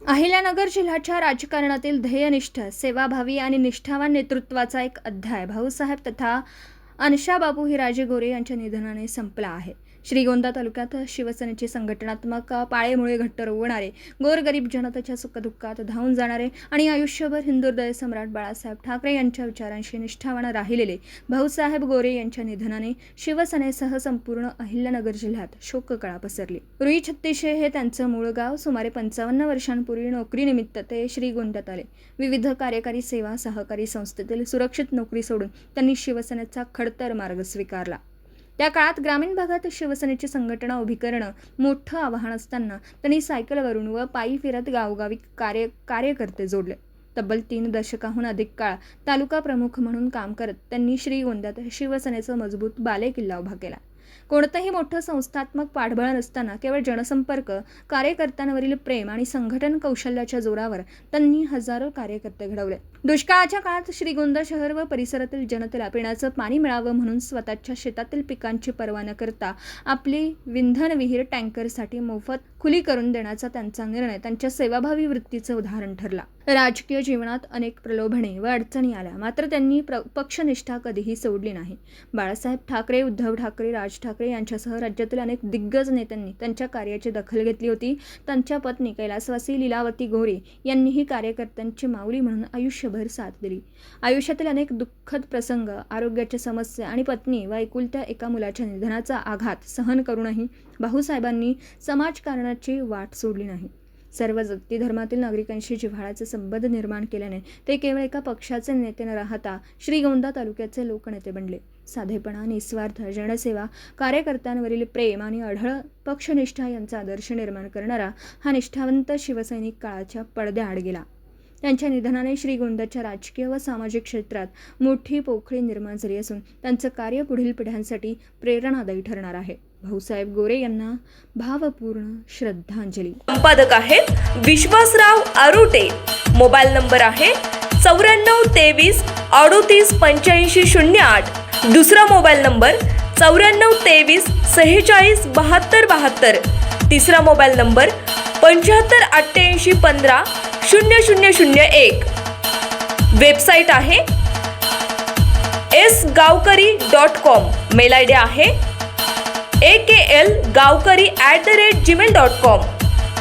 अहिल्यानगर जिल्ह्याच्या राजकारणातील ध्येयनिष्ठ, सेवाभावी आणि निष्ठावान नेतृत्वाचा एक अध्याय भाऊसाहेब तथा अनशाबाबू हिराजे गोरे यांच्या निधनाने संपला आहे. श्रीगोंदा तालुक्यात शिवसेनेची संघटनात्मक पाळेमुळे घट्ट रोवणारे, गोरगरीब जनतेच्या सुखदुःखात धावून जाणारे आणि आयुष्यभर हिंदुहृदय सम्राट बाळासाहेब ठाकरे यांच्या विचारांशी निष्ठावान राहिलेले भाऊसाहेब गोरे यांच्या निधनाने शिवसेनेसह संपूर्ण अहिल्यानगर जिल्ह्यात शोककळा पसरली. रुई छत्तीशे हे त्यांचं मूळ गाव. सुमारे 55 वर्षांपूर्वी नोकरीनिमित्त ते श्रीगोंद्यात आले. विविध कार्यकारी सेवा सहकारी संस्थेतील सुरक्षित नोकरी सोडून त्यांनी शिवसेनेचा खडतर मार्ग स्वीकारला. त्या काळात ग्रामीण भागात शिवसेनेची संघटना उभी करणं मोठं आव्हान असताना त्यांनी सायकलवरून व पायी फिरत गावोगावी कार्यकर्ते जोडले. तब्बल 3 दशकाहून अधिक काळ तालुका प्रमुख म्हणून काम करत त्यांनी श्रीगोंद्यात शिवसेनेचा मजबूत बालेकिल्ला उभा केला. कोणतंही मोठं संस्थात्मक पाठबळ नसताना केवळ जनसंपर्क, कार्यकर्त्यांवरील प्रेम आणि संघटन कौशल्याच्या जोरावर त्यांनी हजारो कार्यकर्ते घडवले. दुष्काळाच्या काळात श्रीगोंदा शहर व परिसरातील जनतेला पिण्याचं पाणी मिळावं म्हणून स्वतःच्या शेतातील पिकांची पर्वा न करता आपली विंधन विहीर टँकरसाठी मोफत खुली करून देण्याचा त्यांचा निर्णय त्यांच्या सेवाभावी वृत्तीचं उदाहरण ठरला. राजकीय जीवनात अनेक प्रलोभने व अडचणी आल्या, मात्र त्यांनी पक्षनिष्ठा कधीही सोडली नाही. बाळासाहेब ठाकरे, उद्धव ठाकरे, राज ठाकरे यांच्यासह राज्यातील अनेक दिग्गज नेत्यांनी त्यांच्या कार्याची दखल घेतली होती. त्यांच्या पत्नी कैलासवासी लीलावती गोरे यांनीही कार्यकर्त्यांची माऊली म्हणून आयुष्यभर साथ दिली. आयुष्यातील अनेक दुःखद प्रसंग, आरोग्याच्या समस्या आणि पत्नी व एकुलत्या एका मुलाच्या निधनाचा आघात सहन करूनही भाऊसाहेबांनी समाजकारणाची वाट सोडली नाही. सर्व जाती धर्मातील नागरिकांशी जिव्हाळ्याचे संबंध निर्माण केल्याने ते केवळ एका पक्षाचे नेते न राहता श्रीगोंदा तालुक्याचे लोकनेते बनले. साधेपणा, निस्वार्थ जनसेवा, कार्यकर्त्यांवरील प्रेम आणि अढळ पक्षनिष्ठा यांचा आदर्श निर्माण करणारा हा निष्ठावंत शिवसैनिक काळाच्या पडद्याआड गेला. त्यांच्या निधनाने श्रीगोंद्याच्या राजकीय व सामाजिक क्षेत्रात मोठी पोकळी निर्माण झाली असून त्यांचं कार्य पुढील पिढ्यांसाठी प्रेरणादायी ठरणार आहे. भाऊसाहेब गोरे यांना भावपूर्ण श्रद्धांजली. संपादक आहेत विश्वासराव आरोटे. मोबाईल नंबर आहे 9423 38 85 08. दुसरा मोबाईल नंबर 9423 46 72 72. तिसरा मोबाईल नंबर 75 88 15 0001. वेबसाईट आहे sgavkari.com. मेल आयडी आहे akl gavkari@gmail.com.